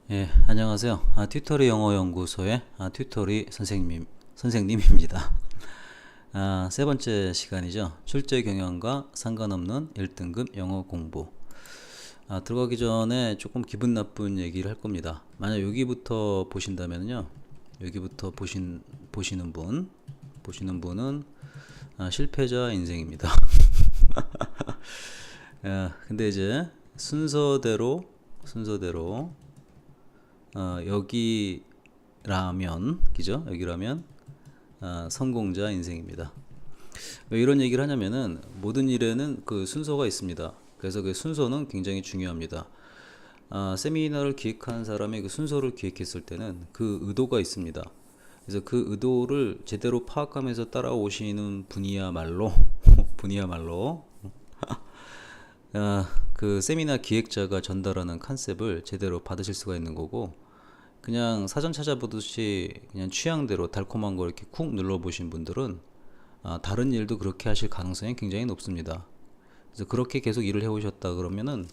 예, 안녕하세요. 튜터리 영어 연구소의 튜터리 선생님입니다. 세 번째 시간이죠. 출제 경영과 상관없는 1등급 영어 공부. 들어가기 전에 조금 기분 나쁜 얘기를 할 겁니다. 만약 여기부터 보신다면요. 여기부터 보시는 분은 실패자 인생입니다. 근데 이제 순서대로 여기라면, 그죠? 여기라면 성공자 인생입니다. 왜 이런 얘기를 하냐면은 모든 일에는 그 순서가 있습니다. 그래서 그 순서는 굉장히 중요합니다. 세미나를 기획한 사람이 그 순서를 기획했을 때는 그 의도가 있습니다. 그래서 그 의도를 제대로 파악하면서 따라오시는 분이야말로 그 세미나 기획자가 전달하는 컨셉을 제대로 받으실 수가 있는 거고, 그냥 사전 찾아보듯이 그냥 취향대로 달콤한 거 이렇게 쿡 눌러보신 분들은 다른 일도 그렇게 하실 가능성이 굉장히 높습니다. 그래서 그렇게 계속 일을 해오셨다 그러면은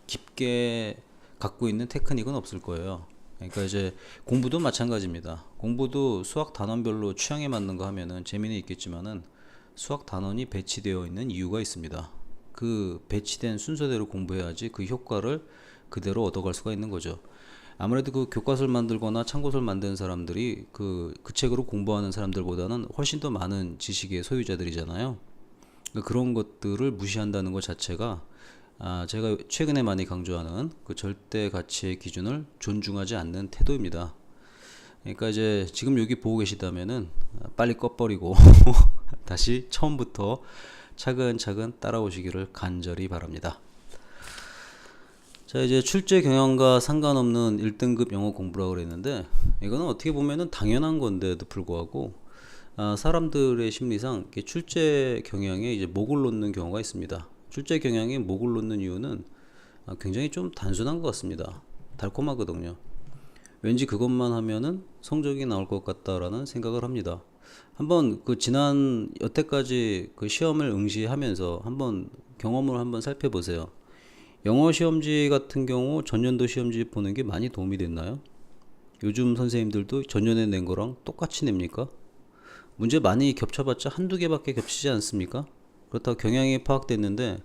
깊게 갖고 있는 테크닉은 없을 거예요. 그러니까 이제 공부도 마찬가지입니다. 공부도 수학 단원별로 취향에 맞는 거 하면은 재미는 있겠지만은 수학 단원이 배치되어 있는 이유가 있습니다. 그 배치된 순서대로 공부해야지 그 효과를 그대로 얻어갈 수가 있는 거죠. 아무래도 그 교과서를 만들거나 참고서를 만드는 사람들이 그 책으로 공부하는 사람들보다는 훨씬 더 많은 지식의 소유자들이잖아요. 그런 것들을 무시한다는 것 자체가 제가 최근에 많이 강조하는 그 절대 가치의 기준을 존중하지 않는 태도입니다. 그러니까 이제 지금 여기 보고 계시다면은 빨리 꺼버리고 다시 처음부터 차근차근 따라오시기를 간절히 바랍니다. 자, 이제 출제 경영과 상관없는 1등급 영어 공부라고 그랬는데, 이거는 어떻게 보면은 당연한 건데도 불구하고 사람들의 심리상 이렇게 출제 경영에 이제 목을 놓는 경우가 있습니다. 출제 경영에 목을 놓는 이유는 굉장히 좀 단순한 것 같습니다. 달콤하거든요. 왠지 그것만 하면은 성적이 나올 것 같다라는 생각을 합니다. 한번 그 지난 여태까지 그 시험을 응시하면서 한번 경험을 한번 살펴보세요. 영어 시험지 같은 경우 전년도 시험지 보는 게 많이 도움이 됐나요? 요즘 선생님들도 전년에 낸 거랑 똑같이 냅니까? 문제 많이 겹쳐봤자 한두 개밖에 겹치지 않습니까? 그렇다고 경향이 파악됐는데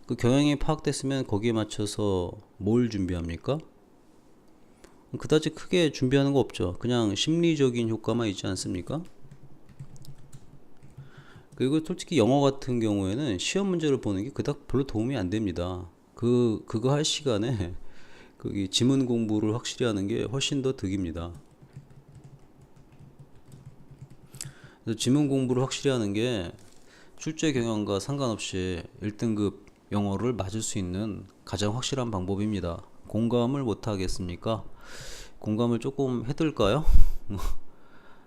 그 경향이 파악됐으면 거기에 맞춰서 뭘 준비합니까? 그다지 크게 준비하는 거 없죠. 그냥 심리적인 효과만 있지 않습니까? 그리고 솔직히 영어 같은 경우에는 시험 문제를 보는 게 그닥 별로 도움이 안 됩니다. 그거 할 시간에 그 지문 공부를 확실히 하는 게 훨씬 더 득입니다. 그래서 지문 공부를 확실히 하는 게 출제 경영과 상관없이 1등급 영어를 맞을 수 있는 가장 확실한 방법입니다. 공감을 못 하겠습니까? 공감을 조금 해드릴까요?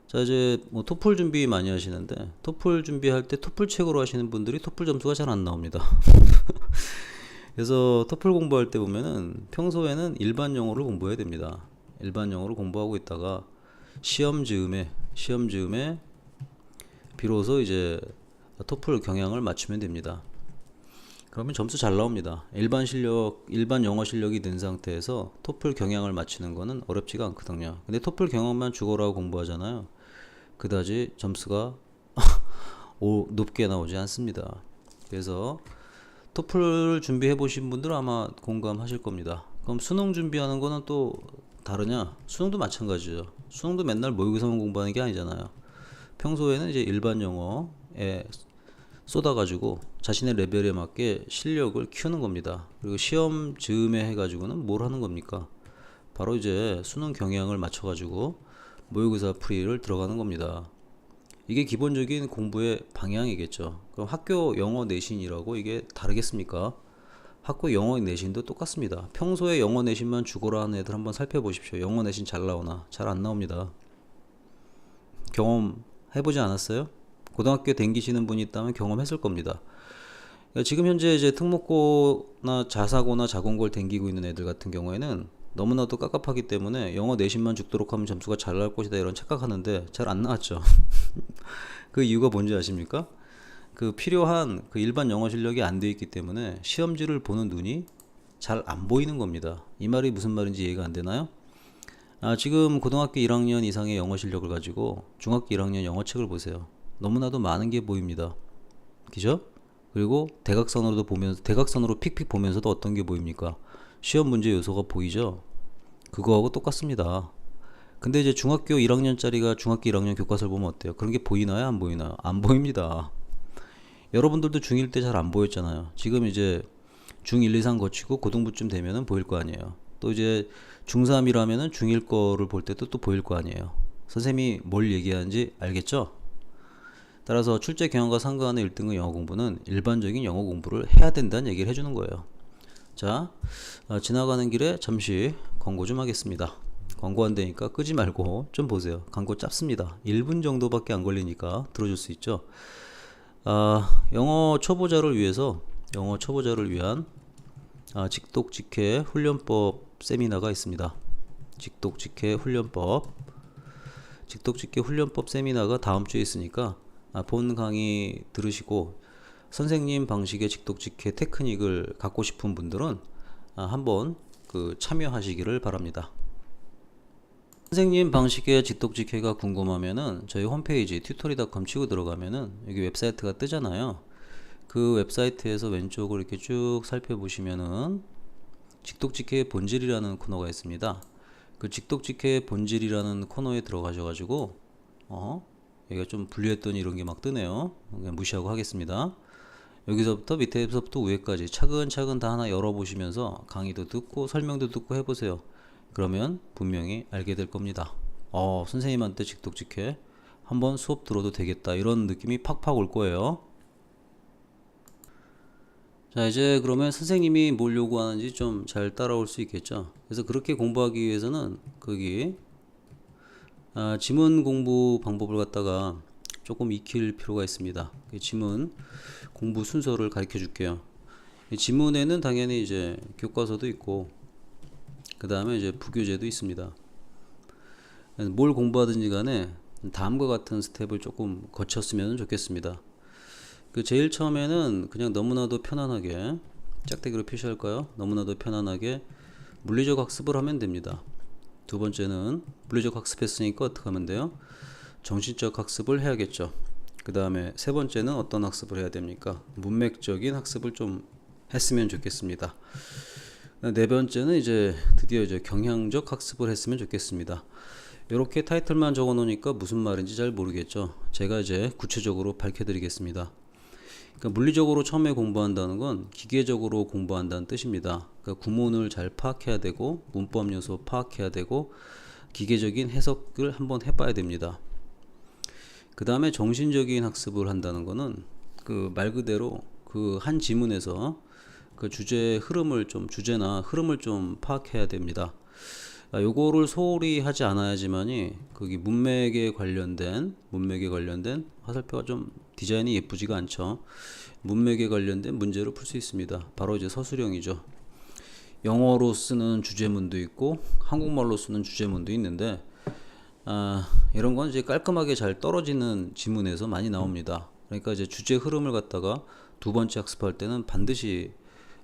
자, 이제 뭐 토플 준비 많이 하시는데 토플 준비할 때 토플 책으로 하시는 분들이 토플 점수가 잘 안 나옵니다. 그래서 토플 공부할 때 보면은 평소에는 일반 영어를 공부해야 됩니다. 일반 영어를 공부하고 있다가 시험 즈음에 비로소 이제 토플 경향을 맞추면 됩니다. 그러면 점수 잘 나옵니다. 일반 영어 실력이 는 상태에서 토플 경향을 맞추는 거는 어렵지가 않거든요. 근데 토플 경향만 죽어라고 공부하잖아요. 그다지 점수가 높게 나오지 않습니다. 그래서 토플 준비해 보신 분들은 아마 공감하실 겁니다. 그럼 수능 준비하는 거는 또 다르냐? 수능도 마찬가지죠. 수능도 맨날 모의고사만 공부하는 게 아니잖아요. 평소에는 이제 일반 영어에 쏟아가지고 자신의 레벨에 맞게 실력을 키우는 겁니다. 그리고 시험 즈음에 해가지고는 뭘 하는 겁니까? 바로 이제 수능 경향을 맞춰가지고 모의고사 풀이를 들어가는 겁니다. 이게 기본적인 공부의 방향이겠죠. 그럼 학교 영어 내신이라고 이게 다르겠습니까? 학교 영어 내신도 똑같습니다. 평소에 영어 내신만 죽어라 하는 애들 한번 살펴보십시오. 영어 내신 잘 나오나? 잘 안 나옵니다. 경험 해보지 않았어요? 고등학교 댕기시는 분이 있다면 경험했을 겁니다. 그러니까 지금 현재 이제 특목고나 자사고나 자공고를 댕기고 있는 애들 같은 경우에는 너무나도 깝깝하기 때문에 영어 내신만 죽도록 하면 점수가 잘 나올 것이다 이런 착각하는데 잘 안 나왔죠. 그 이유가 뭔지 아십니까? 그 필요한 그 일반 영어 실력이 안 돼 있기 때문에 시험지를 보는 눈이 잘 안 보이는 겁니다. 이 말이 무슨 말인지 이해가 안 되나요? 지금 고등학교 1학년 이상의 영어 실력을 가지고 중학교 1학년 영어 책을 보세요. 너무나도 많은 게 보입니다. 그죠? 그리고 대각선으로도 보면서, 대각선으로 픽픽 보면서도 어떤 게 보입니까? 시험 문제 요소가 보이죠? 그거하고 똑같습니다. 근데 이제 중학교 1학년짜리가 중학교 1학년 교과서를 보면 어때요? 그런 게 보이나요? 안 보이나요? 안 보입니다. 여러분들도 중1 때 잘 안 보였잖아요. 지금 이제 중1, 2, 3 거치고 고등부쯤 되면은 보일 거 아니에요. 또 이제 중3이라면은 중1 거를 볼 때도 또 보일 거 아니에요. 선생님이 뭘 얘기하는지 알겠죠? 따라서 출제 경향과 상관의 1등급 영어 공부는 일반적인 영어 공부를 해야 된다는 얘기를 해주는 거예요. 자, 지나가는 길에 잠시 광고 좀 하겠습니다. 광고 안 되니까 끄지 말고 좀 보세요. 광고 짧습니다. 1분 정도밖에 안 걸리니까 들어줄 수 있죠. 영어 초보자를 위한 직독직해 훈련법 세미나가 있습니다. 직독직해 훈련법 세미나가 다음 주에 있으니까 본 강의 들으시고 선생님 방식의 직독직해 테크닉을 갖고 싶은 분들은 한번 참여하시기를 바랍니다. 선생님 방식의 직독직해가 궁금하면은 저희 홈페이지 tutory.com 치고 들어가면은 여기 웹사이트가 뜨잖아요. 그 웹사이트에서 왼쪽을 이렇게 쭉 살펴보시면은 직독직해의 본질이라는 코너가 있습니다. 그 직독직해의 본질이라는 코너에 들어가셔가지고 여기가 좀 분류했더니 이런 게 막 뜨네요. 그냥 무시하고 하겠습니다. 여기서부터 밑에서부터 위에까지 차근차근 다 하나 열어보시면서 강의도 듣고 설명도 듣고 해보세요. 그러면 분명히 알게 될 겁니다. 선생님한테 직독직해 한번 수업 들어도 되겠다 이런 느낌이 팍팍 올 거예요. 자, 이제 그러면 선생님이 뭘 요구하는지 좀 잘 따라올 수 있겠죠. 그래서 그렇게 공부하기 위해서는 거기 지문 공부 방법을 갖다가 조금 익힐 필요가 있습니다. 지문 공부 순서를 가르쳐 줄게요. 지문에는 당연히 이제 교과서도 있고 그 다음에 이제 부교재도 있습니다. 뭘 공부하든지 간에 다음과 같은 스텝을 조금 거쳤으면 좋겠습니다. 제일 처음에는 그냥 너무나도 편안하게 짝대기로 표시할까요? 너무나도 편안하게 물리적 학습을 하면 됩니다. 두 번째는 물리적 학습했으니까 어떻게 하면 돼요? 정신적 학습을 해야겠죠. 그 다음에 세 번째는 어떤 학습을 해야 됩니까? 문맥적인 학습을 좀 했으면 좋겠습니다. 네 번째는 이제 드디어 이제 경향적 학습을 했으면 좋겠습니다. 이렇게 타이틀만 적어 놓으니까 무슨 말인지 잘 모르겠죠. 제가 이제 구체적으로 밝혀 드리겠습니다. 그러니까 물리적으로 처음에 공부한다는 건 기계적으로 공부한다는 뜻입니다. 그러니까 구문을 잘 파악해야 되고 문법 요소 파악해야 되고 기계적인 해석을 한번 해봐야 됩니다. 그 다음에 정신적인 학습을 한다는 거는 말 그대로 한 지문에서 주제나 흐름을 좀 파악해야 됩니다. 요거를 소홀히 하지 않아야지만이 거기 문맥에 관련된 화살표가 좀 디자인이 예쁘지가 않죠. 문맥에 관련된 문제를 풀 수 있습니다. 바로 이제 서술형이죠. 영어로 쓰는 주제문도 있고 한국말로 쓰는 주제문도 있는데 이런 건 이제 깔끔하게 잘 떨어지는 지문에서 많이 나옵니다. 그러니까 이제 주제 흐름을 갖다가 두 번째 학습할 때는 반드시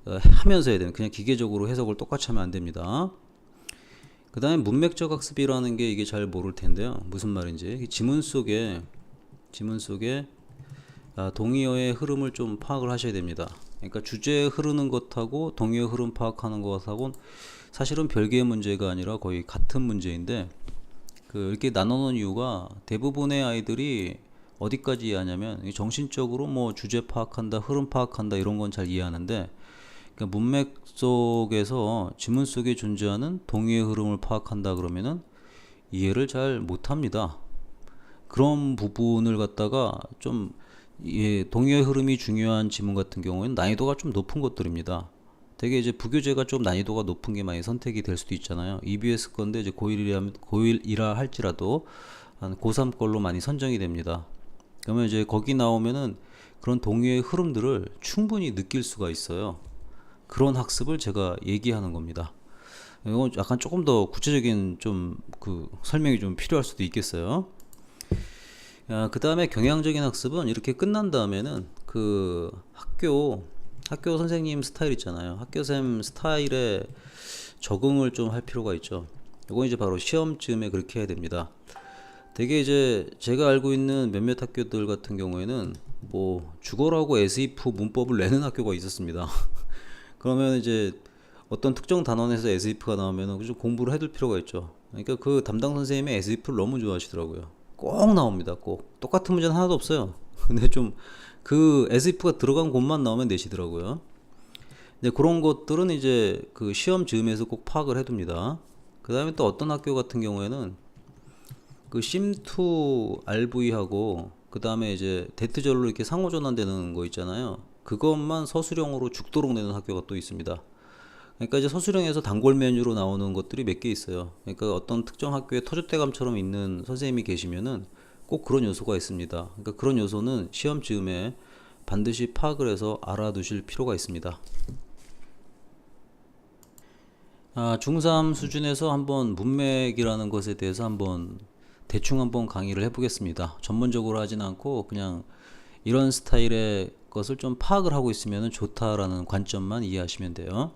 하면서 해야 되는, 그냥 기계적으로 해석을 똑같이 하면 안 됩니다. 그 다음에 문맥적 학습이라는 게 이게 잘 모를 텐데요. 무슨 말인지. 지문 속에 동의어의 흐름을 좀 파악을 하셔야 됩니다. 그러니까 주제에 흐르는 것하고 동의어 흐름 파악하는 것하고는 사실은 별개의 문제가 아니라 거의 같은 문제인데 이렇게 나눠놓은 이유가 대부분의 아이들이 어디까지 이해하냐면 정신적으로 뭐 주제 파악한다, 흐름 파악한다 이런 건 잘 이해하는데 그러니까 문맥 속에서 지문 속에 존재하는 동의의 흐름을 파악한다 그러면은 이해를 잘 못합니다. 그런 부분을 갖다가 좀 동의의 흐름이 중요한 지문 같은 경우에는 난이도가 좀 높은 것들입니다. 되게 이제 부교재가 좀 난이도가 높은 게 많이 선택이 될 수도 있잖아요. EBS 건데 이제 고1이라 할지라도 한 고3 걸로 많이 선정이 됩니다. 그러면 이제 거기 나오면은 그런 동의의 흐름들을 충분히 느낄 수가 있어요. 그런 학습을 제가 얘기하는 겁니다. 이건 약간 조금 더 구체적인 설명이 좀 필요할 수도 있겠어요. 그 다음에 경향적인 학습은 이렇게 끝난 다음에는 학교 학교 선생님 스타일 있잖아요. 학교쌤 스타일에 적응을 좀 할 필요가 있죠. 이건 이제 바로 시험쯤에 그렇게 해야 됩니다. 되게 이제 제가 알고 있는 몇몇 학교들 같은 경우에는 뭐 죽어라고 SEF 문법을 내는 학교가 있었습니다. 그러면 이제 어떤 특정 단원에서 SEF가 나오면 좀 공부를 해둘 필요가 있죠. 그러니까 그 담당 선생님이 SEF를 너무 좋아하시더라고요. 꼭 나옵니다. 꼭 똑같은 문제는 하나도 없어요. 근데 좀 그 SEF가 들어간 곳만 나오면 내시더라고요. 근데 그런 것들은 이제 그 시험 즈음에서 꼭 파악을 해둡니다. 그 다음에 또 어떤 학교 같은 경우에는 그 심2 RV하고 그 다음에 이제 대트절로 이렇게 상호전환되는 거 있잖아요. 그것만 서술형으로 죽도록 내는 학교가 또 있습니다. 그러니까 이제 서술형에서 단골 메뉴로 나오는 것들이 몇 개 있어요. 그러니까 어떤 특정 학교에 터줏대감처럼 있는 선생님이 계시면은 꼭 그런 요소가 있습니다. 그러니까 그런 요소는 시험 즈음에 반드시 파악을 해서 알아두실 필요가 있습니다. 중3 수준에서 한번 문맥이라는 것에 대해서 한번 대충 한번 강의를 해보겠습니다. 전문적으로 하진 않고 그냥 이런 스타일의 것을 좀 파악을 하고 있으면 좋다라는 관점만 이해하시면 돼요.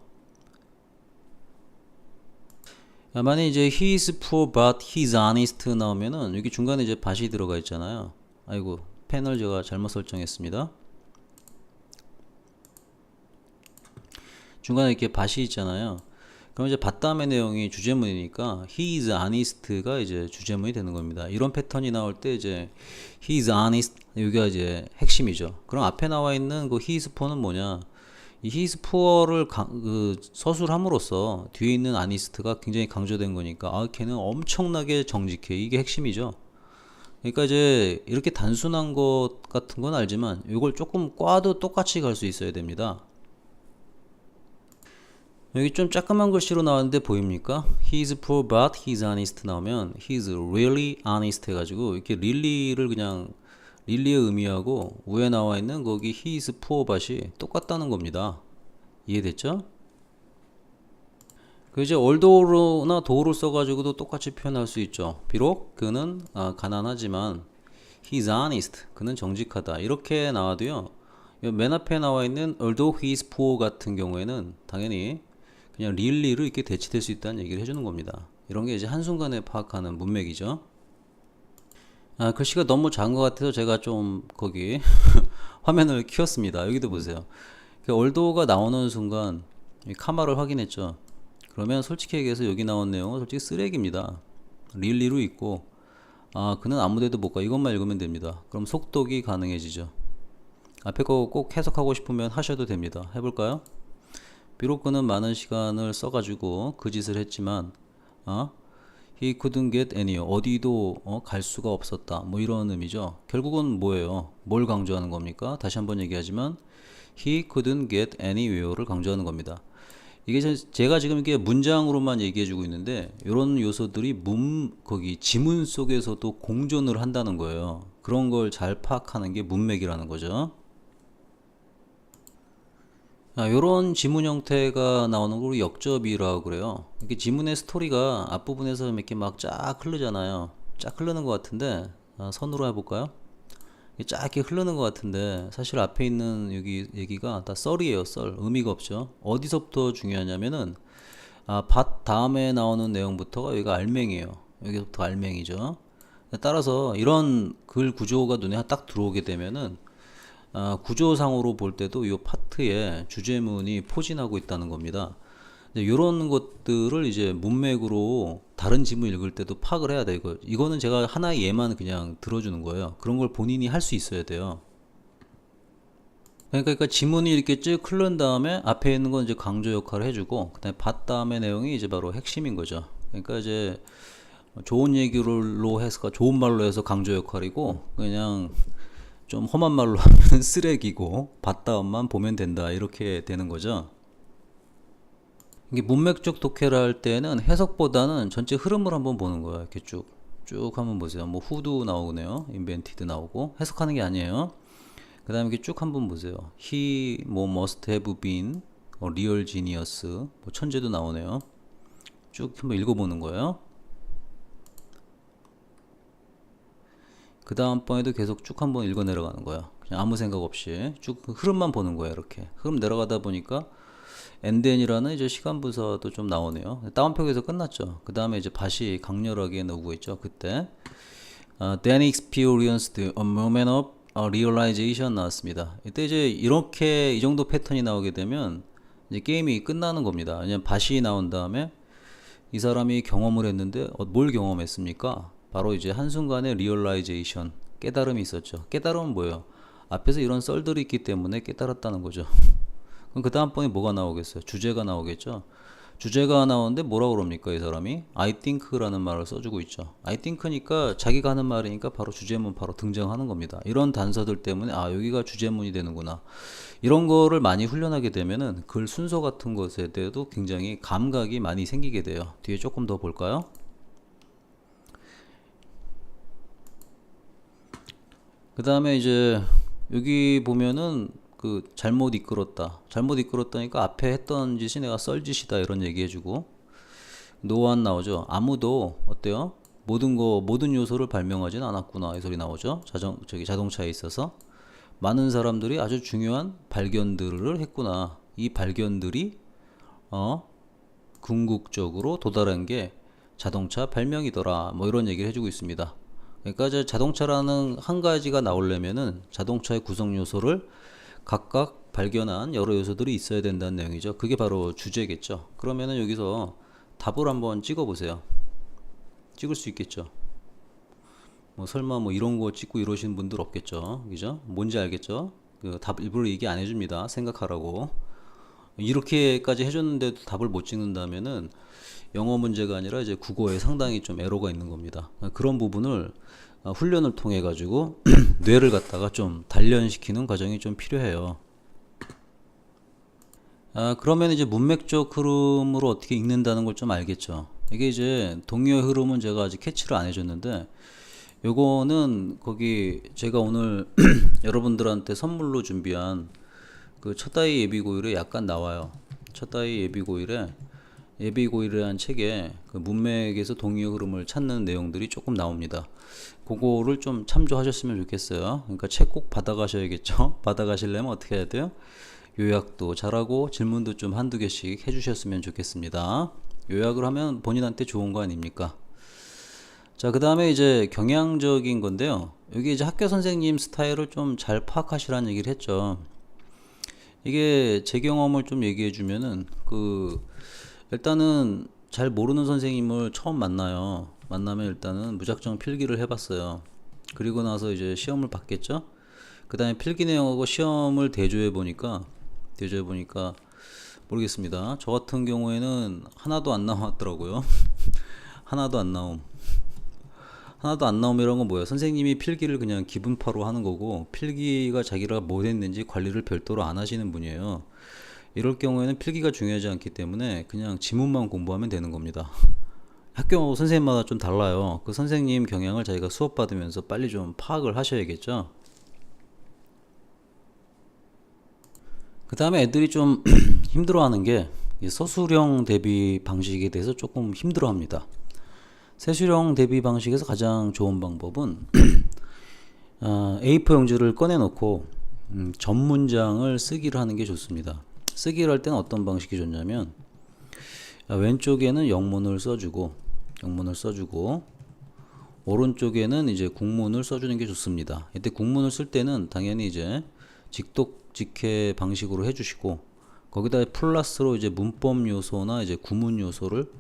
만약에 이제 he is poor but he's honest 나오면은 여기 중간에 이제 but이 들어가 있잖아요. 아이고, 패널 제가 잘못 설정했습니다. 중간에 이렇게 but이 있잖아요. 그럼 이제 but 다음의 내용이 주제문이니까 he is honest가 이제 주제문이 되는 겁니다. 이런 패턴이 나올 때 이제 he is honest 여기가 이제 핵심이죠. 그럼 앞에 나와 있는 그 he is poor는 뭐냐? 이 he is poor를 서술함으로써 뒤에 있는 honest가 굉장히 강조된 거니까 걔는 엄청나게 정직해. 이게 핵심이죠. 그러니까 이제 이렇게 단순한 것 같은 건 알지만 이걸 조금 꽈도 똑같이 갈 수 있어야 됩니다. 여기 좀 조그만 글씨로 나왔는데 보입니까? He's poor but he's honest 나오면 He's really honest 해가지고 이렇게 really를 그냥 really의 의미하고 위에 나와 있는 거기 He's poor but이 똑같다는 겁니다. 이해됐죠? 그 이제 although나 though를 써가지고도 똑같이 표현할 수 있죠. 비록 그는 가난하지만 He's honest. 그는 정직하다. 이렇게 나와도요. 맨 앞에 나와 있는 although he's poor 같은 경우에는 당연히 그냥 really를 이렇게 대치될 수 있다는 얘기를 해주는 겁니다. 이런 게 이제 한순간에 파악하는 문맥이죠. 글씨가 너무 작은 것 같아서 제가 좀 거기 화면을 키웠습니다. 여기도 보세요. 얼도가 나오는 순간 이 카마를 확인했죠. 그러면 솔직히 얘기해서 여기 나온 내용은 솔직히 쓰레기입니다. really로 있고 그는 아무데도 못 가. 이것만 읽으면 됩니다. 그럼 속독이 가능해지죠. 앞에 거 꼭 해석하고 싶으면 하셔도 됩니다. 해볼까요? 비록 그는 많은 시간을 써가지고 그 짓을 했지만 he couldn't get anywhere. 어디도 갈 수가 없었다. 뭐 이런 의미죠. 결국은 뭐예요? 뭘 강조하는 겁니까? 다시 한번 얘기하지만 he couldn't get anywhere를 강조하는 겁니다. 이게 제가 지금 이게 문장으로만 얘기해주고 있는데 이런 요소들이 거기 지문 속에서도 공존을 한다는 거예요. 그런 걸 잘 파악하는 게 문맥이라는 거죠. 요런 지문 형태가 나오는 걸 역접이라고 그래요. 이렇게 지문의 스토리가 앞부분에서 이렇게 막 쫙 흐르잖아요. 쫙 흐르는 것 같은데, 선으로 해볼까요? 쫙 이렇게 흐르는 것 같은데, 사실 앞에 있는 여기 얘기가 다 썰이에요, 썰. 의미가 없죠. 어디서부터 중요하냐면은, 밭 다음에 나오는 내용부터가 여기가 알맹이에요. 여기서부터 알맹이죠. 따라서 이런 글 구조가 눈에 딱 들어오게 되면은, 구조상으로 볼 때도 이 파트에 주제문이 포진하고 있다는 겁니다. 이런 것들을 이제 문맥으로 다른 지문 읽을 때도 파악을 해야 돼. 이거는 제가 하나의 예만 그냥 들어주는 거예요. 그런 걸 본인이 할 수 있어야 돼요. 그러니까 지문이 이렇게 쭉 흐른 다음에 앞에 있는 건 이제 강조 역할을 해주고, 그다음에 봤 다음에 내용이 이제 바로 핵심인 거죠. 그러니까 이제 좋은 얘기로 해서 좋은 말로 해서 강조 역할이고, 그냥 좀 험한 말로 하면 쓰레기고 봤다음만 보면 된다 이렇게 되는 거죠. 이게 문맥적 독해를 할 때는 해석보다는 전체 흐름을 한번 보는 거예요. 이렇게 쭉 한번 보세요. 뭐 who도 나오네요. invented 나오고 해석하는 게 아니에요. 그 다음에 이렇게 쭉 한번 보세요. he 뭐 must have been a real genius 뭐 천재도 나오네요. 쭉 한번 읽어보는 거예요. 그 다음번에도 계속 쭉 한번 읽어 내려가는 거야. 그냥 아무 생각 없이 쭉 흐름만 보는 거예요. 이렇게 흐름 내려가다 보니까 엔덴이라는 이제 시간 분사도 좀 나오네요. 다운표에서 끝났죠. 그 다음에 이제 밭이 강렬하게 나오고 있죠. 그때 then experienced a moment of realization 나왔습니다. 이때 이제 이렇게 이 정도 패턴이 나오게 되면 이제 게임이 끝나는 겁니다. 왜냐면 밭이 나온 다음에 이 사람이 경험을 했는데 뭘 경험했습니까? 바로 이제 한순간에 realization 깨달음이 있었죠. 깨달음은 뭐예요? 앞에서 이런 썰들이 있기 때문에 깨달았다는 거죠. 그럼 그 다음번에 뭐가 나오겠어요? 주제가 나오겠죠. 주제가 나오는데 뭐라고 그럽니까? 이 사람이 I think라는 말을 써주고 있죠. I think니까 자기가 하는 말이니까 바로 주제문 바로 등장하는 겁니다. 이런 단서들 때문에 여기가 주제문이 되는구나. 이런 거를 많이 훈련하게 되면은 글 순서 같은 것에 대해도 굉장히 감각이 많이 생기게 돼요. 뒤에 조금 더 볼까요? 그 다음에 이제 여기 보면은 잘못 이끌었다니까 앞에 했던 짓이 내가 썰짓이다 이런 얘기 해주고 노안 나오죠. 아무도 어때요? 모든 요소를 발명하진 않았구나 이 소리 나오죠. 자동차에 있어서 많은 사람들이 아주 중요한 발견들을 했구나. 이 발견들이 궁극적으로 도달한 게 자동차 발명이더라. 뭐 이런 얘기를 해주고 있습니다. 그러니까 이제 자동차라는 한 가지가 나오려면은 자동차의 구성 요소를 각각 발견한 여러 요소들이 있어야 된다는 내용이죠. 그게 바로 주제겠죠. 그러면은 여기서 답을 한번 찍어 보세요. 찍을 수 있겠죠. 뭐 설마 뭐 이런 거 찍고 이러시는 분들 없겠죠. 그죠? 뭔지 알겠죠? 답 일부러 얘기 안 해줍니다. 생각하라고. 이렇게까지 해줬는데도 답을 못 찍는다면은 영어 문제가 아니라 이제 국어에 상당히 좀 에러가 있는 겁니다. 그런 부분을 훈련을 통해 가지고 뇌를 갖다가 좀 단련시키는 과정이 좀 필요해요. 그러면 이제 문맥적 흐름으로 어떻게 읽는다는 걸 좀 알겠죠. 이게 이제 동요의 흐름은 제가 아직 캐치를 안 해줬는데 요거는 거기 제가 오늘 여러분들한테 선물로 준비한 그 첫다이 예비고일에 약간 나와요. 첫다이 예비고일이라는 책에 그 문맥에서 동요 흐름을 찾는 내용들이 조금 나옵니다. 그거를 좀 참조하셨으면 좋겠어요. 그러니까 책 꼭 받아가셔야겠죠. 받아가시려면 어떻게 해야 돼요? 요약도 잘하고 질문도 좀 한두 개씩 해주셨으면 좋겠습니다. 요약을 하면 본인한테 좋은 거 아닙니까? 자, 그 다음에 이제 경향적인 건데요. 여기 이제 학교 선생님 스타일을 좀 잘 파악하시라는 얘기를 했죠. 이게 제 경험을 좀 얘기해 주면은 일단은 잘 모르는 선생님을 처음 만나요. 만나면 일단은 무작정 필기를 해봤어요. 그리고 나서 이제 시험을 봤겠죠. 그 다음에 필기 내용하고 시험을 대조해 보니까 모르겠습니다. 저 같은 경우에는 하나도 안 나왔더라고요. 하나도 안 나옴이란 건 뭐예요? 선생님이 필기를 그냥 기분파로 하는 거고 필기가 자기가 뭐 했는지 관리를 별도로 안 하시는 분이에요. 이럴 경우에는 필기가 중요하지 않기 때문에 그냥 지문만 공부하면 되는 겁니다. 학교 선생님마다 좀 달라요. 그 선생님 경향을 자기가 수업 받으면서 빨리 좀 파악을 하셔야겠죠. 그 다음에 애들이 좀 힘들어하는 게 서술형 대비 방식에 대해서 조금 힘들어합니다. 세술형 대비 방식에서 가장 좋은 방법은 A4 용지를 꺼내놓고 전문장을 쓰기를 하는 게 좋습니다. 쓰기를 할 때는 어떤 방식이 좋냐면 왼쪽에는 영문을 써주고 오른쪽에는 이제 국문을 써주는 게 좋습니다. 이때 국문을 쓸 때는 당연히 이제 직독직해 방식으로 해주시고 거기다 플러스로 이제 문법 요소나 이제 구문 요소를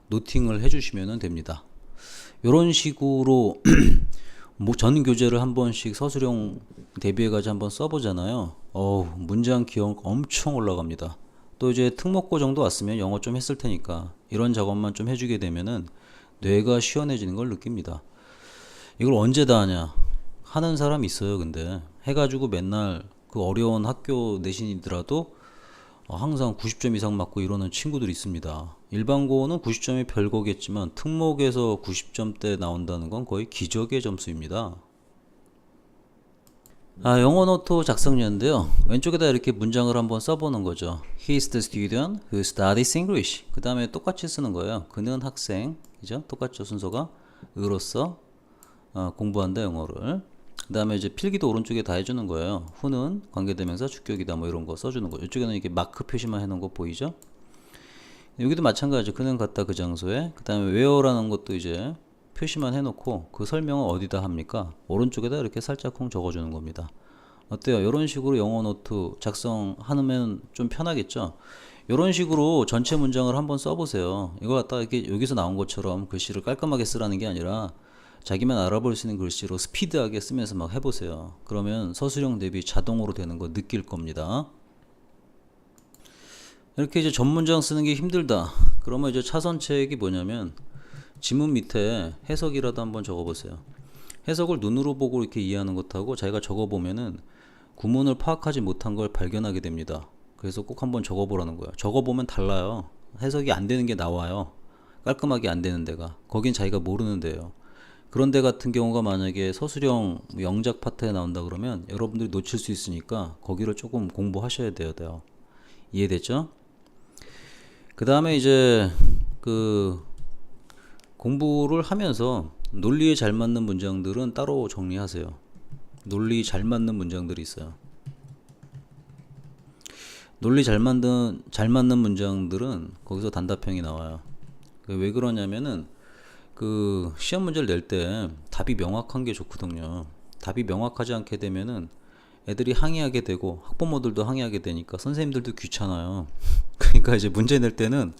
노팅을 해주시면 됩니다. 이런 식으로 전 교재를 한 번씩 서술형 대비해가지고 한번 써보잖아요. 문장 기억 엄청 올라갑니다. 또 이제 특목고 정도 왔으면 영어 좀 했을 테니까 이런 작업만 좀 해주게 되면은 뇌가 시원해지는 걸 느낍니다. 이걸 언제 다 하냐? 하는 사람 있어요. 근데 해가지고 맨날 그 어려운 학교 내신이더라도 항상 90점 이상 맞고 이러는 친구들이 있습니다. 일반고는 90점이 별거겠지만 특목에서 90점대 나온다는 건 거의 기적의 점수입니다. 영어 노트 작성료인데요. 왼쪽에다 이렇게 문장을 한번 써보는 거죠. He is the student who studies English. 그 다음에 똑같이 쓰는 거예요. 그는 학생, 그죠? 똑같죠 순서가. 으로서 공부한다 영어를. 그 다음에 이제 필기도 오른쪽에 다 해주는 거예요. 후는 관계대명사 주격이다 뭐 이런 거 써주는 거. 이쪽에는 이렇게 마크 표시만 해놓은 거 보이죠? 여기도 마찬가지죠. 그는 갔다 그 장소에. 그 다음에 where라는 것도 이제 표시만 해놓고 그 설명을 어디다 합니까? 오른쪽에다 이렇게 살짝 쿵 적어주는 겁니다. 어때요? 이런 식으로 영어 노트 작성하면 좀 편하겠죠? 이런 식으로 전체 문장을 한번 써보세요. 이거 갖다가 이렇게 여기서 나온 것처럼 글씨를 깔끔하게 쓰라는 게 아니라 자기만 알아볼 수 있는 글씨로 스피드하게 쓰면서 막 해보세요. 그러면 서술형 대비 자동으로 되는 거 느낄 겁니다. 이렇게 이제 전문장 쓰는 게 힘들다. 그러면 이제 차선책이 뭐냐면 지문 밑에 해석이라도 한번 적어보세요. 해석을 눈으로 보고 이렇게 이해하는 것하고 자기가 적어보면은 구문을 파악하지 못한 걸 발견하게 됩니다. 그래서 꼭 한번 적어보라는 거예요. 적어보면 달라요. 해석이 안 되는 게 나와요. 깔끔하게 안 되는 데가. 거긴 자기가 모르는 데예요. 그런 데 같은 경우가 만약에 서술형 영작 파트에 나온다 그러면 여러분들이 놓칠 수 있으니까 거기를 조금 공부하셔야 돼요. 이해됐죠? 그 다음에 이제 그 공부를 하면서 논리에 잘 맞는 문장들은 따로 정리하세요. 논리 잘 맞는 문장들이 있어요. 논리 잘 맞는 문장들은 거기서 단답형이 나와요. 왜 그러냐면은 그 시험 문제를 낼 때 답이 명확한 게 좋거든요. 답이 명확하지 않게 되면은 애들이 항의하게 되고 학부모들도 항의하게 되니까 선생님들도 귀찮아요. 그러니까 이제 문제 낼 때는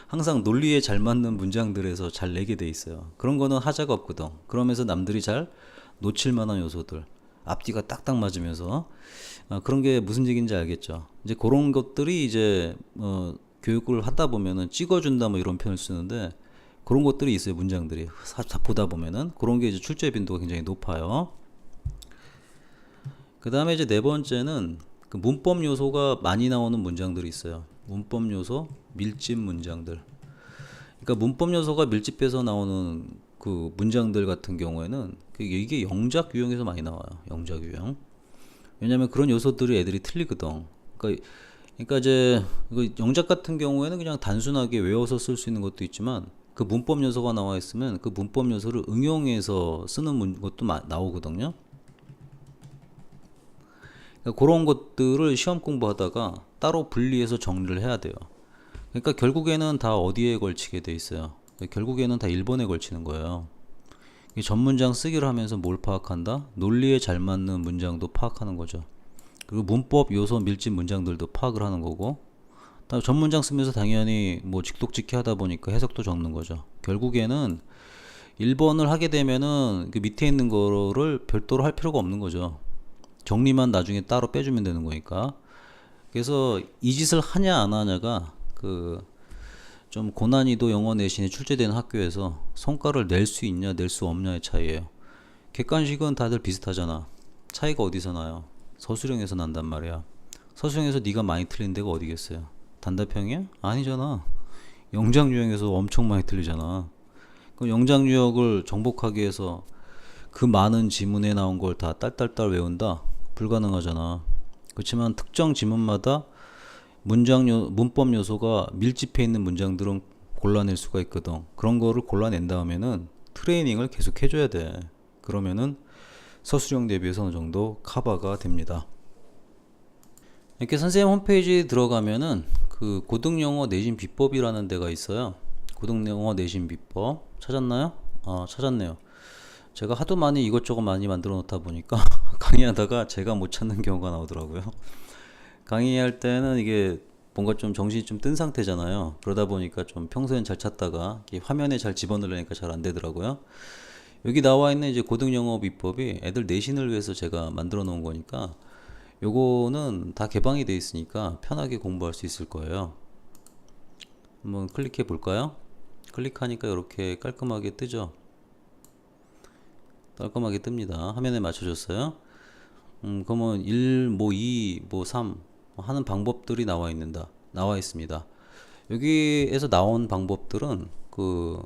항상 논리에 잘 맞는 문장들에서 잘 내게 돼 있어요. 그런 거는 하자가 없거든. 그러면서 남들이 잘 놓칠 만한 요소들, 앞뒤가 딱딱 맞으면서 그런 게 무슨 얘기인지 알겠죠. 이제 그런 것들이 이제 교육을 하다 보면은 찍어준다 뭐 이런 표현을 쓰는데 그런 것들이 있어요. 문장들이 보다 보면은 그런 게 이제 출제 빈도가 굉장히 높아요. 그 다음에 이제 네 번째는 그 문법 요소가 많이 나오는 문장들이 있어요. 문법 요소, 밀집 문장들. 그러니까 문법 요소가 밀집해서 나오는 그 문장들 같은 경우에는 이게 영작 유형에서 많이 나와요. 영작 유형. 왜냐면 그런 요소들이 애들이 틀리거든. 그러니까 이제 영작 같은 경우에는 그냥 단순하게 외워서 쓸 수 있는 것도 있지만 그 문법 요소가 나와 있으면 그 문법 요소를 응용해서 쓰는 것도 나오거든요. 그러니까 그런 것들을 시험 공부하다가 따로 분리해서 정리를 해야 돼요. 그러니까 결국에는 다 어디에 걸치게 돼 있어요. 결국에는 다 1번에 걸치는 거예요. 전문장 쓰기를 하면서 뭘 파악한다? 논리에 잘 맞는 문장도 파악하는 거죠. 그리고 문법 요소 밀집 문장들도 파악을 하는 거고, 전문장 쓰면서 당연히 뭐 직독직해 하다 보니까 해석도 적는 거죠. 결국에는 1번을 하게 되면은 그 밑에 있는 거를 별도로 할 필요가 없는 거죠. 정리만 나중에 따로 빼주면 되는 거니까. 그래서 이 짓을 하냐 안 하냐가 그 좀 고난이도 영어 내신이 출제되는 학교에서 성과를 낼 수 있냐 낼 수 없냐의 차이예요. 객관식은 다들 비슷하잖아. 차이가 어디서 나요? 서술형에서 난단 말이야. 서술형에서 네가 많이 틀린 데가 어디겠어요? 단답형이야? 아니잖아. 영작 유형에서 엄청 많이 틀리잖아. 그럼 영작 유형을 정복하기 위해서 그 많은 지문에 나온 걸 다 딸딸딸 외운다? 불가능하잖아. 그렇지만 특정 지문마다 문법 요소가 밀집해 있는 문장들은 골라낼 수가 있거든. 그런 거를 골라낸 다음에는 트레이닝을 계속 해줘야 돼. 그러면은 서술형 대비해서 어느 정도 커버가 됩니다. 이렇게 선생님 홈페이지 들어가면은 그 고등영어 내신 비법이라는 데가 있어요. 고등영어 내신 비법 찾았나요? 찾았네요. 제가 하도 많이 이것저것 많이 만들어 놓다 보니까 강의하다가 제가 못 찾는 경우가 나오더라고요. 강의할 때는 이게 뭔가 좀 정신이 좀 뜬 상태잖아요. 그러다 보니까 좀 평소엔 잘 찾다가 화면에 잘 집어넣으려니까 잘 안 되더라고요. 여기 나와 있는 이제 고등영어 비법이 애들 내신을 위해서 제가 만들어 놓은 거니까 요거는 다 개방이 돼 있으니까 편하게 공부할 수 있을 거예요. 한번 클릭해 볼까요? 클릭하니까 이렇게 깔끔하게 뜨죠. 깔끔하게 뜹니다. 화면에 맞춰줬어요. 그러면 1, 뭐 2, 뭐 3 하는 방법들이 나와 있습니다. 여기에서 나온 방법들은 그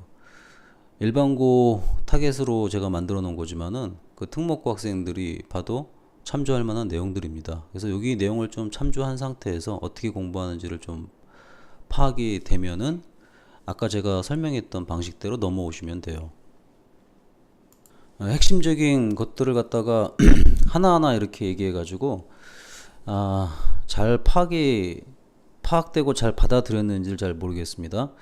일반고 타겟으로 제가 만들어 놓은 거지만은 그 특목고 학생들이 봐도 참조할 만한 내용들입니다. 그래서 여기 내용을 좀 참조한 상태에서 어떻게 공부하는지를 좀 파악이 되면은 아까 제가 설명했던 방식대로 넘어오시면 돼요. 핵심적인 것들을 갖다가 하나하나 이렇게 얘기해 가지고 잘 파악되고 잘 받아들였는지를 잘 모르겠습니다.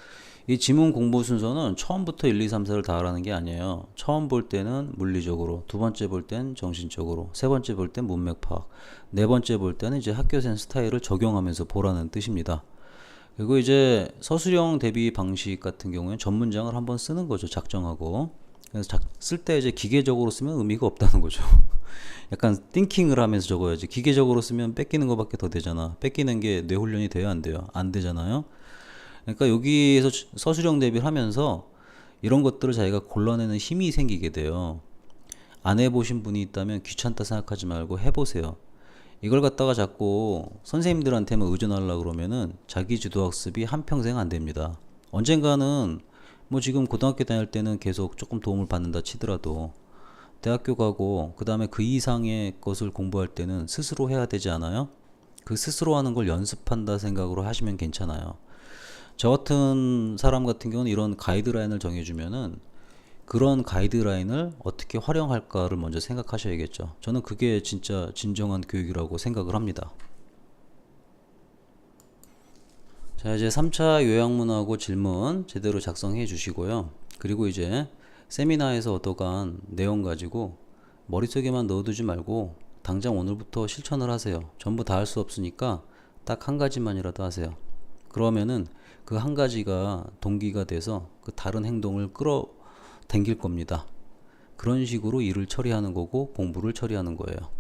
이 지문 공부 순서는 처음부터 1, 2, 3, 4를 다 하라는 게 아니에요. 처음 볼 때는 물리적으로, 두 번째 볼 땐 정신적으로, 세 번째 볼 땐 문맥 파악, 네 번째 볼 때는 이제 학교생 스타일을 적용하면서 보라는 뜻입니다. 그리고 이제 서술형 대비 방식 같은 경우에는 전문장을 한번 쓰는 거죠. 작정하고. 그래서 쓸 때 이제 기계적으로 쓰면 의미가 없다는 거죠. 약간 띵킹을 하면서 적어야지. 기계적으로 쓰면 뺏기는 것밖에 더 되잖아. 뺏기는 게 뇌 훈련이 돼요, 안 돼요? 안 되잖아요. 그러니까 여기에서 서술형 대비를 하면서 이런 것들을 자기가 골라내는 힘이 생기게 돼요. 안 해보신 분이 있다면 귀찮다 생각하지 말고 해보세요. 이걸 갖다가 자꾸 선생님들한테만 의존하려고 그러면은 자기 주도 학습이 한평생 안 됩니다. 언젠가는 뭐 지금 고등학교 다닐 때는 계속 조금 도움을 받는다 치더라도 대학교 가고 그 다음에 그 이상의 것을 공부할 때는 스스로 해야 되지 않아요? 그 스스로 하는 걸 연습한다 생각으로 하시면 괜찮아요. 저 같은 사람 같은 경우는 이런 가이드라인을 정해주면은 그런 가이드라인을 어떻게 활용할까를 먼저 생각하셔야겠죠. 저는 그게 진짜 진정한 교육이라고 생각을 합니다. 자, 이제 3차 요약문하고 질문 제대로 작성해 주시고요. 그리고 이제 세미나에서 얻어간 내용 가지고 머릿속에만 넣어두지 말고 당장 오늘부터 실천을 하세요. 전부 다 할 수 없으니까 딱 한 가지만이라도 하세요. 그러면은 그 한 가지가 동기가 돼서 그 다른 행동을 끌어당길 겁니다. 그런 식으로 일을 처리하는 거고 공부를 처리하는 거예요.